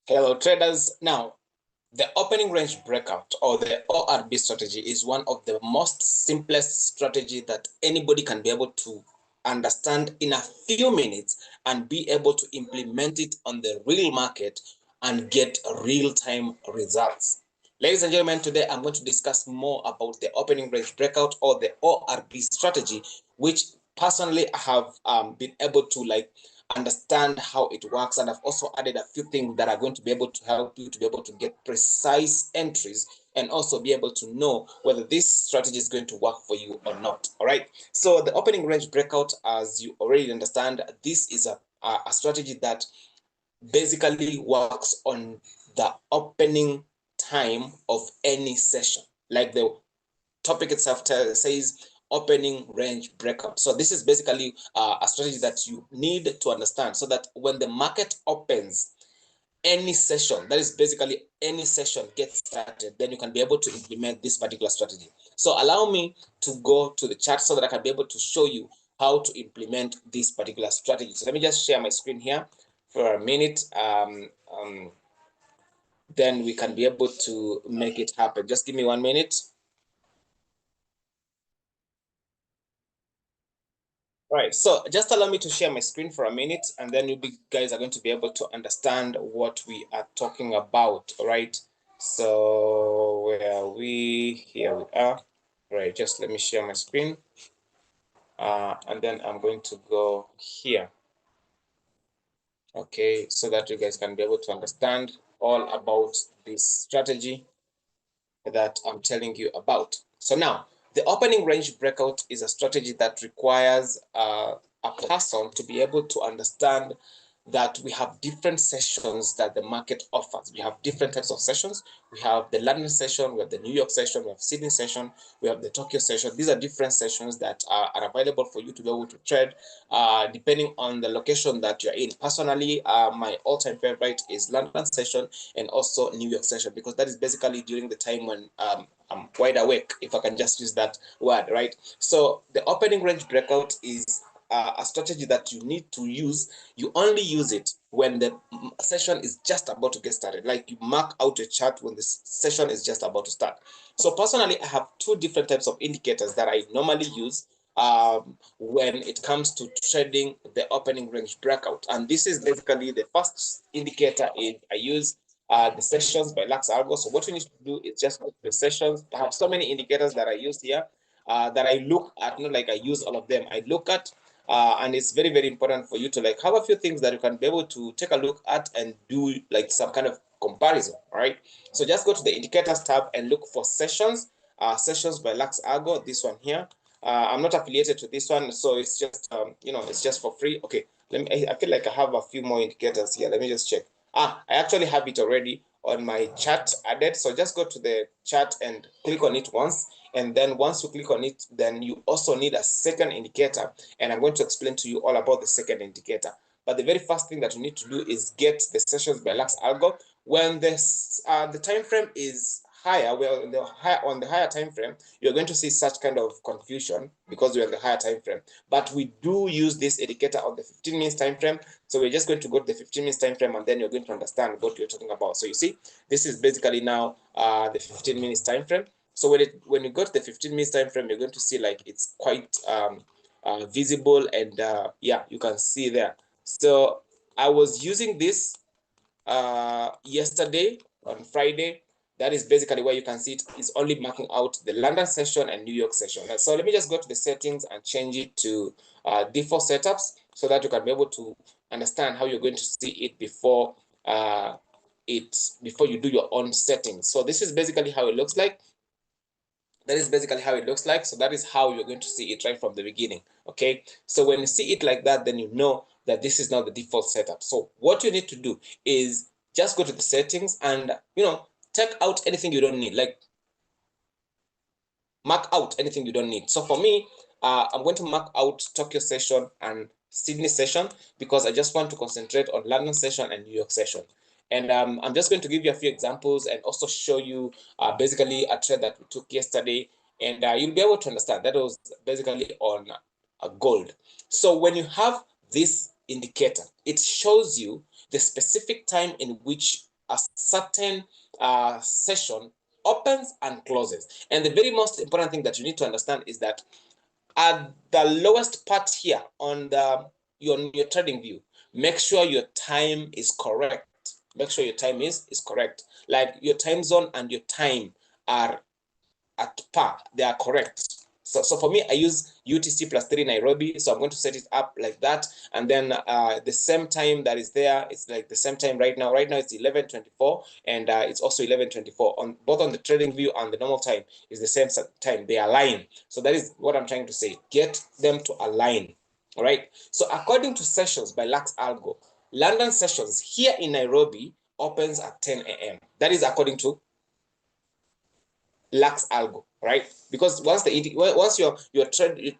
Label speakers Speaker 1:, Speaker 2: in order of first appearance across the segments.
Speaker 1: Hello traders. Now, the opening range breakout or the ORB strategy is one of the most simplest strategy that anybody can be able to understand in a few minutes and be able to implement it on the real market and get real-time results. Ladies and gentlemen, today I'm going to discuss more about the opening range breakout or the ORB strategy, which personally I have been able to understand how it works, and I've also added a few things that are going to be able to help you to be able to get precise entries and also be able to know whether this strategy is going to work for you or not. All right, so the opening range breakout, as you already understand, this is a strategy that basically works on the opening time of any session, like the topic itself says opening range breakout. So this is basically a strategy that you need to understand so that when the market opens, any session, that is basically any session gets started, then you can be able to implement this particular strategy. So allow me to go to the chart so that I can be able to show you how to implement this particular strategy. So let me just share my screen here for a minute. Then we can be able to make it happen. Just give me 1 minute. All right, so just allow me to share my screen for a minute, and then you guys are going to be able to understand what we are talking about. All right, so where are we? Here we are. All right, just let me share my screen, and then I'm going to go here. Okay, so that you guys can be able to understand all about this strategy that I'm telling you about. So now, the opening range breakout is a strategy that requires a person to be able to understand that we have different sessions that the market offers. We have different types of sessions. We have the London session, we have the New York session, we have Sydney session, we have the Tokyo session. These are different sessions that are available for you to be able to trade depending on the location that you're in. Personally, my all-time favorite is London session and also New York session, because that is basically during the time when I'm wide awake, if I can just use that word, right? So the opening range breakout is a strategy that you need to use. You only use it when the session is just about to get started. Like you mark out a chart when the session is just about to start. So personally, I have two different types of indicators that I normally use when it comes to trading the opening range breakout. And this is basically the first indicator I use the sessions by Lux Algo. So what you need to do is just go to the sessions. I have so many indicators that I use here that I look at, not like I use all of them. I look at and it's very, very important for you to like have a few things that you can be able to take a look at and do like some kind of comparison. All right, so just go to the indicators tab and look for sessions, sessions by Lux Algo, this one here. I'm not affiliated to this one, so it's just it's just for free. Okay, let me, I feel like I have a few more indicators here. Let me just check. I actually have it already on my chart added. So just go to the chart and click on it once. And then once you click on it, then you also need a second indicator. And I'm going to explain to you all about the second indicator. But the very first thing that you need to do is get the sessions by Lux Algo. When the time frame is higher, well, on the higher time frame, you're going to see such kind of confusion because we're in the higher time frame. But we do use this indicator on the 15 minutes time frame. So we're just going to go to the 15 minutes time frame, and then you're going to understand what we're talking about. So you see, this is basically now the 15 minutes time frame. So when you go to the 15 minutes time frame, you're going to see like it's quite visible, and yeah, you can see there. So I was using this yesterday on Friday. That is basically where you can see it is only marking out the London session and New York session. So let me just go to the settings and change it to default setups so that you can be able to understand how you're going to see it before you do your own settings. So this is basically how it looks like. That is basically how it looks like. So that is how you're going to see it right from the beginning. Okay, so when you see it like that, then you know that this is not the default setup. So what you need to do is just go to the settings and take out anything you don't need, like mark out anything you don't need. So for me, I'm going to mark out Tokyo session and Sydney session because I just want to concentrate on London session and New York session. And I'm just going to give you a few examples and also show you basically a trade that we took yesterday. And you'll be able to understand that was basically on gold. So when you have this indicator. It shows you the specific time in which a certain session opens and closes. And the very most important thing that you need to understand is that at the lowest part here on your trading view, make sure your time is correct. Make sure your time is correct. Like your time zone and your time are at par, they are correct. So for me, I use UTC plus 3 Nairobi. So I'm going to set it up like that. And then the same time that is there, it's like the same time right now. Right now it's 11:24 and it's also 11:24 on both on the trading view and the normal time is the same time. They align. So that is what I'm trying to say. Get them to align. All right. So according to sessions by Lux Algo, London sessions here in Nairobi opens at 10 a.m. That is according to Lux Algo, right? Because once your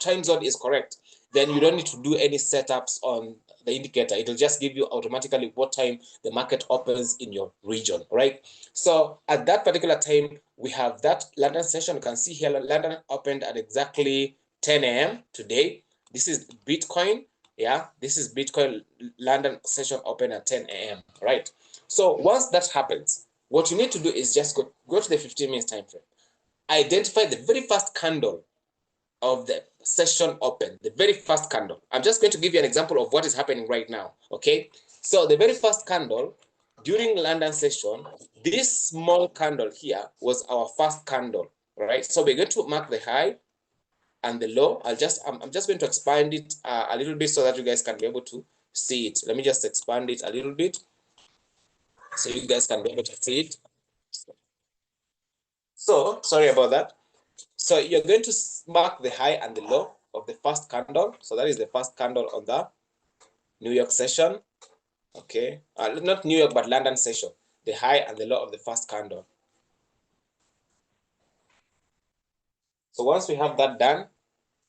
Speaker 1: time zone is correct, then you don't need to do any setups on the indicator. It'll just give you automatically what time the market opens in your region, right? So at that particular time, we have that London session. You can see here, London opened at exactly 10 a.m. today. This is Bitcoin. Yeah, this is Bitcoin. London session open at 10 a.m. right? So once that happens, what you need to do is just go to the 15 minutes time frame. Identify the very first candle of the session open, the very first candle. I'm just going to give you an example of what is happening right now, okay? So the very first candle during London session, this small candle here was our first candle, right? So we're going to mark the high and the low. I'm just going to expand it a little bit so that you guys can be able to see it. Let me just expand it a little bit so you guys can be able to see it. So sorry about that. So you're going to mark the high and the low of the first candle. So that is the first candle on the New York session. Okay, not New York, but London session. The high and the low of the first candle. So once we have that done,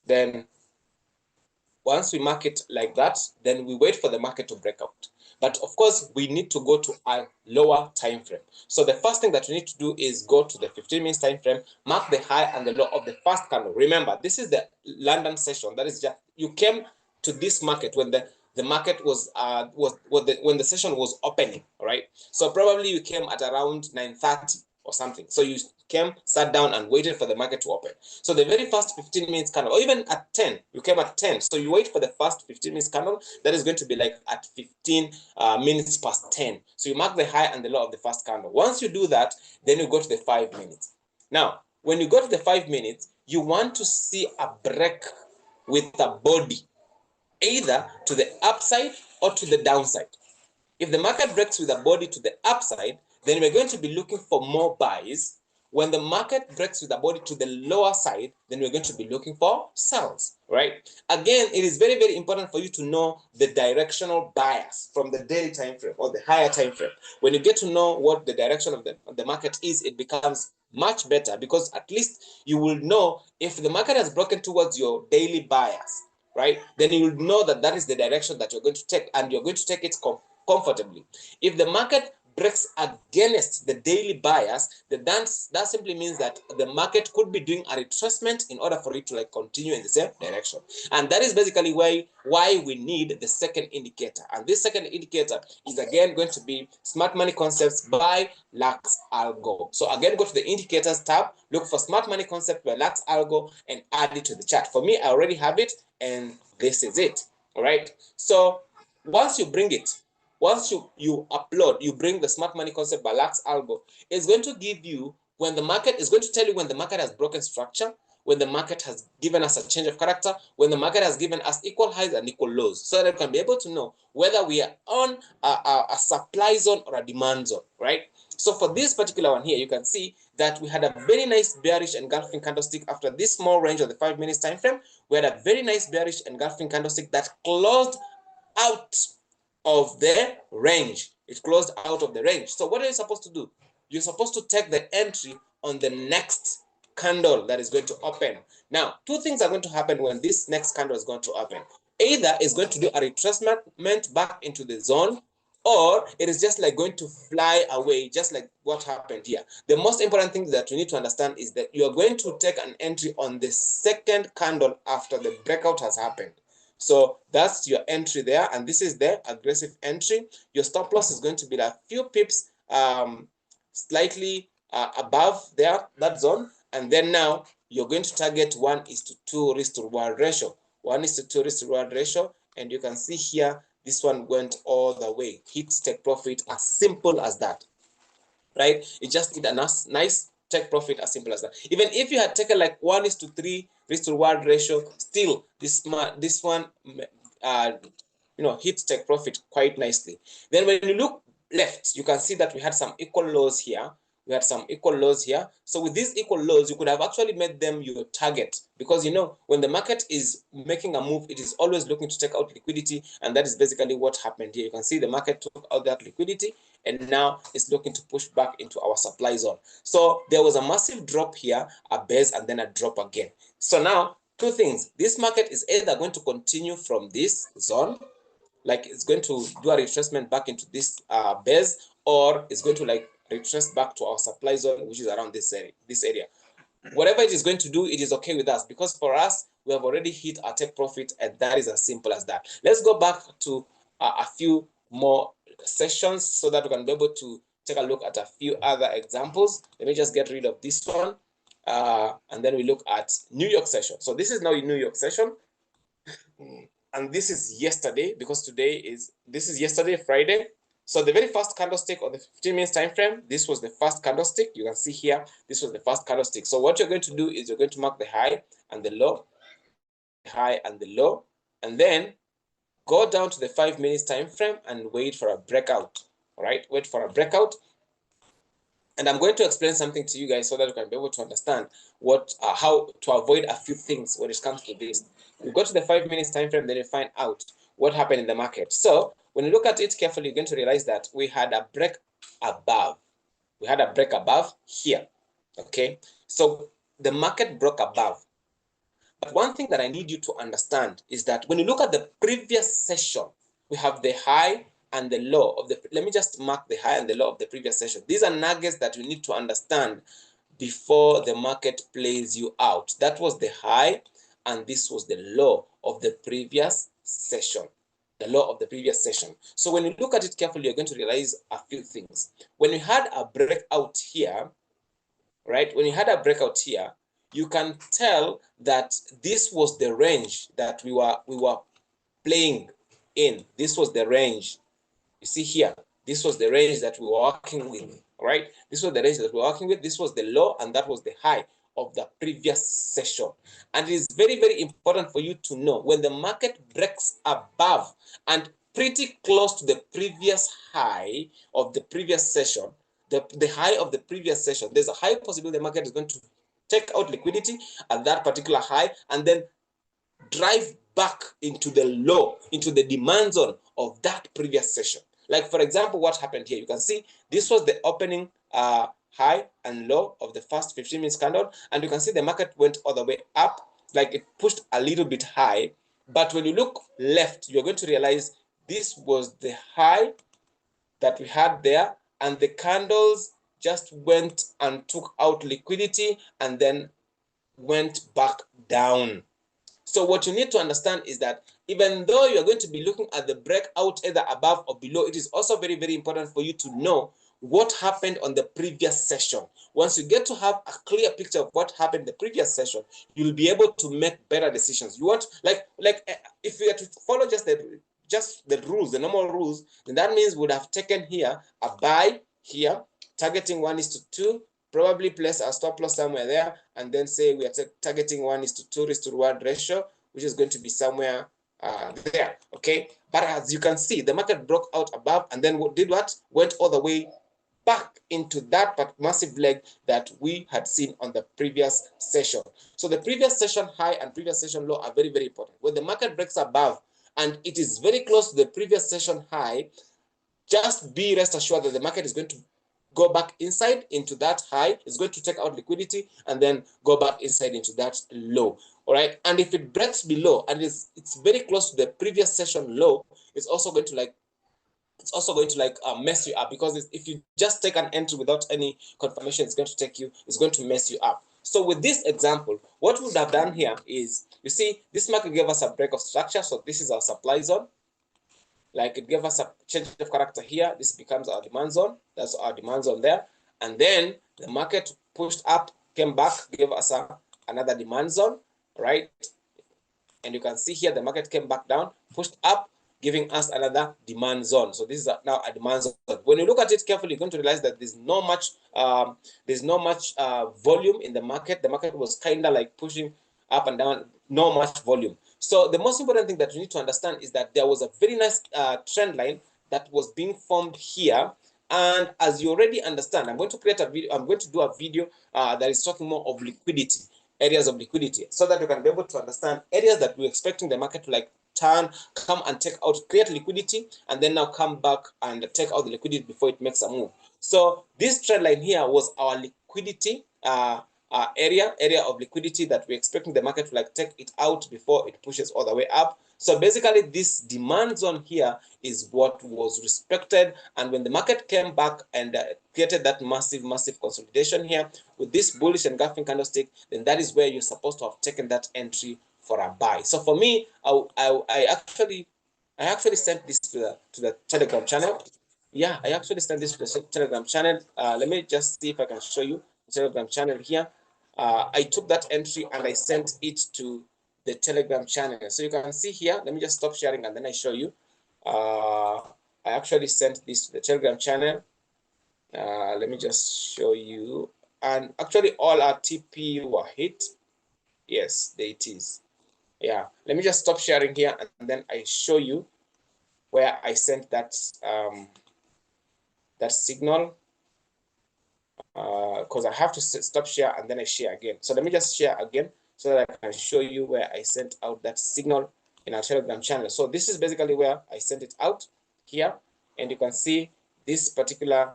Speaker 1: then once we mark it like that, then we wait for the market to break out. But of course, we need to go to a lower time frame. So the first thing that we need to do is go to the 15 minutes time frame, mark the high and the low of the first candle. Remember, this is the London session. That is just, you came to this market when the market was when the session was opening, right? So probably you came at around 9:30 or something. So you came, sat down and waited for the market to open. So the very first 15 minutes candle, or even at 10, you came at 10. So you wait for the first 15 minutes candle. That is going to be like at 15 minutes past 10. So you mark the high and the low of the first candle. Once you do that, then you go to the 5 minutes. Now, when you go to the 5 minutes, you want to see a break with a body, either to the upside or to the downside. If the market breaks with a body to the upside, then we're going to be looking for more buys. When the market breaks with a body to the lower side, then we're going to be looking for sells, right? Again, it is very, very important for you to know the directional bias from the daily time frame or the higher time frame. When you get to know what the direction of the market is, it becomes much better, because at least you will know if the market has broken towards your daily bias, right? Then you will know that that is the direction that you're going to take, and you're going to take it comfortably. If the market breaks against the daily bias, then that simply means that the market could be doing a retracement in order for it to continue in the same direction. And that is basically why we need the second indicator. And this second indicator is again going to be Smart Money Concepts by Lux Algo. So again, go to the indicators tab, look for Smart Money Concept by Lux Algo and add it to the chart. For me, I already have it, and this is it. All right. So once you bring it, once you upload, you bring the Smart Money Concept by Lux Algo, it's going to give you when the market is going to tell you when the market has broken structure, when the market has given us a change of character, when the market has given us equal highs and equal lows, so that we can be able to know whether we are on a supply zone or a demand zone, right? So for this particular one here, you can see that we had a very nice bearish engulfing candlestick after this small range of the 5 minutes time frame. We had a very nice bearish engulfing candlestick that closed out of the range. It closed out of the range. So what are you supposed to do? You're supposed to take the entry on the next candle that is going to open. Now, two things are going to happen when this next candle is going to open. Either it's going to do a retracement back into the zone, or it is just like going to fly away, just like what happened here. The most important thing that you need to understand is that you are going to take an entry on the second candle after the breakout has happened. So that's your entry there, and this is the aggressive entry. Your stop loss is going to be like a few pips slightly above there, that zone, and then now you're going to target 1:2 risk to reward ratio. 1:2 risk to reward ratio, and you can see here this one went all the way. Hit take profit, as simple as that, right? It just did a nice take profit, as simple as that. Even if you had taken like 1:3 risk to reward ratio, still this one hit take profit quite nicely. Then when you look left, you can see that we had some equal lows here. We had some equal lows here. So with these equal lows, you could have actually made them your target, because when the market is making a move, it is always looking to take out liquidity, and that is basically what happened here. You can see the market took out that liquidity, and now it's looking to push back into our supply zone. So there was a massive drop here, a base, and then a drop again. So now two things: this market is either going to continue from this zone, like it's going to do a retracement back into this base, or it's going to like retrace back to our supply zone, which is around this area. Whatever it is going to do, it is okay with us, because for us, we have already hit our take profit, and that is as simple as that. Let's go back to a few more sessions so that we can be able to take a look at a few other examples. Let me just get rid of this one, and then we look at New York session. So this is now a New York session, and this is yesterday, because this is yesterday, Friday. So the very first candlestick on the 15 minutes time frame, this was the first candlestick. You can see here, this was the first candlestick. So what you're going to do is you're going to mark the high and the low, high and the low, and then go down to the 5 minutes time frame and wait for a breakout. All right, wait for a breakout. And I'm going to explain something to you guys so that you can be able to understand how to avoid a few things when it comes to this. You go to the 5 minutes time frame, then you find out what happened in the market. So when you look at it carefully, you're going to realize that we had a break above. We had a break above here. Okay, so the market broke above. But one thing that I need you to understand is that when you look at the previous session, we have the high and the low of the, let me just mark the high and the low of the previous session. These are nuggets that you need to understand before the market plays you out. That was the high, and this was the low of the previous session. The low of the previous session. So when you look at it carefully, you're going to realize a few things. When you had a breakout here, right? When you had a breakout here, you can tell that this was the range that we were playing in. This was the range. You see here, this was the range that we were working with, right? This was the range that we were working with. This was the low, and that was the high of the previous session. And it is very, very important for you to know when the market breaks above and pretty close to the previous high of the previous session, the high of the previous session, there's a high possibility the market is going to take out liquidity at that particular high and then drive back into the low, into the demand zone of that previous session. Like, for example, what happened here, you can see this was the opening high and low of the first 15 minutes candle, and you can see the market went all the way up, like it pushed a little bit high. But when you look left, you're going to realize this was the high that we had there, and the candles just went and took out liquidity and then went back down. So what you need to understand is that even though you're going to be looking at the breakout either above or below, it is also very, very important for you to know what happened on the previous session. Once you get to have a clear picture of what happened in the previous session, you'll be able to make better decisions. You want, like if you had to follow just the rules, the normal rules, then that means we would have taken here a buy here, targeting 1:2, probably place a stop loss somewhere there, and then say we are targeting 1:2 risk to reward ratio, which is going to be somewhere there. Okay, but as you can see, the market broke out above and then did what? Went all the way back into that massive leg that we had seen on the previous session. So the previous session high and previous session low are very, very important. When the market breaks above and it is very close to the previous session high, just be rest assured that the market is going to go back inside into that high. It's going to take out liquidity and then go back inside into that low. All right, and if it breaks below and it's very close to the previous session low, it's also going to mess you up, because if you just take an entry without any confirmation, it's going to mess you up. So with this example, what we would have done here is, you see, this market gave us a break of structure. So this is our supply zone. Like it gave us a change of character here. This becomes our demand zone. That's our demand zone there. And then the market pushed up, came back, gave us another demand zone, right? And you can see here the market came back down, pushed up, giving us another demand zone. So this is now a demand zone. When you look at it carefully, you're going to realize that there's not much volume in the market. The market was kind of like pushing up and down, not much volume. So the most important thing that you need to understand is that there was a very nice trend line that was being formed here. And as you already understand, I'm going to create a video. I'm going to do a video that is talking more of liquidity, areas of liquidity, so that you can be able to understand areas that we're expecting the market to like come and take out, create liquidity, and then now come back and take out the liquidity before it makes a move. So this trend line here was our liquidity area of liquidity that we're expecting the market to like take it out before it pushes all the way up. So basically this demand zone here is what was respected, and when the market came back and created that massive consolidation here with this bullish engulfing candlestick, then that is where you're supposed to have taken that entry for a buy. So for me, I actually sent this to the Telegram channel. Yeah, I actually sent this to the Telegram channel. Let me just see if I can show you the Telegram channel here. I took that entry and I sent it to the Telegram channel. So you can see here, let me just stop sharing and then I show you. I actually sent this to the Telegram channel. Let me just show you. And actually all our TP were hit. Yes, there it is. Yeah, let me just stop sharing here and then I show you where I sent that that signal, because I have to stop share and then I share again. So let me just share again so that I can show you where I sent out that signal in our Telegram channel. So this is basically where I sent it out here, and you can see this particular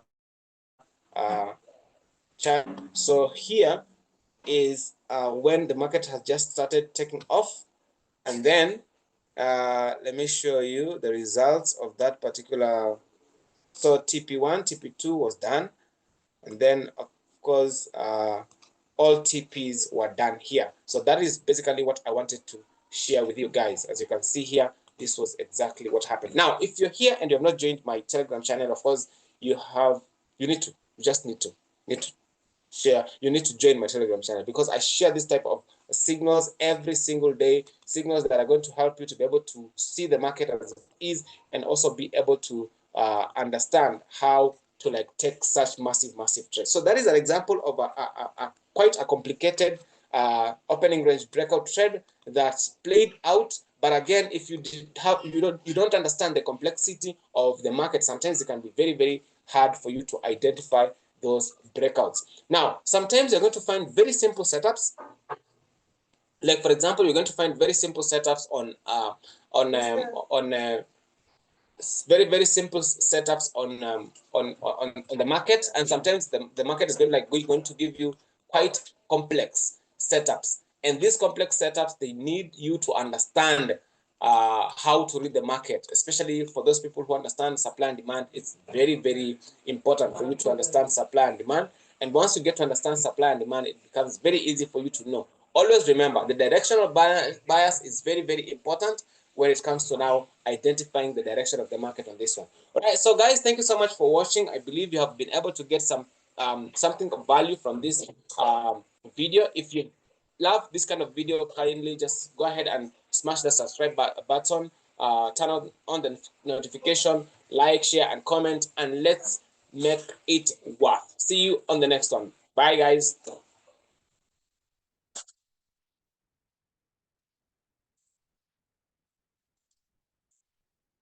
Speaker 1: channel. So here is when the market has just started taking off, and then let me show you the results of that particular. So TP1, TP2 was done, and then of course all TPs were done here. So that is basically what I wanted to share with you guys. As you can see here, this was exactly what happened. Now, if you're here and you have not joined my Telegram channel, of course, you just need to share. You need to join my Telegram channel, because I share this type of signals every single day, signals that are going to help you to be able to see the market as it is, and also be able to understand how to like take such massive trades. So that is an example of a quite a complicated opening range breakout trade that played out. But again, if you don't understand the complexity of the market, sometimes it can be very hard for you to identify those breakouts. Now, sometimes you're going to find very simple setups. Like for example, you're going to find very simple setups on very simple setups on the market, and sometimes the market is going to give you quite complex setups, and these complex setups, they need you to understand how to read the market, especially for those people who understand supply and demand. It's very important for you to understand supply and demand, and once you get to understand supply and demand, it becomes very easy for you to know. Always remember, the directional bias is very important when it comes to now identifying the direction of the market on this one. All right, so guys, thank you so much for watching. I believe you have been able to get some something of value from this video. If you love this kind of video, kindly just go ahead and smash the subscribe button, turn on the notification, like, share, and comment, and let's make it worth. See you on the next one. Bye, guys.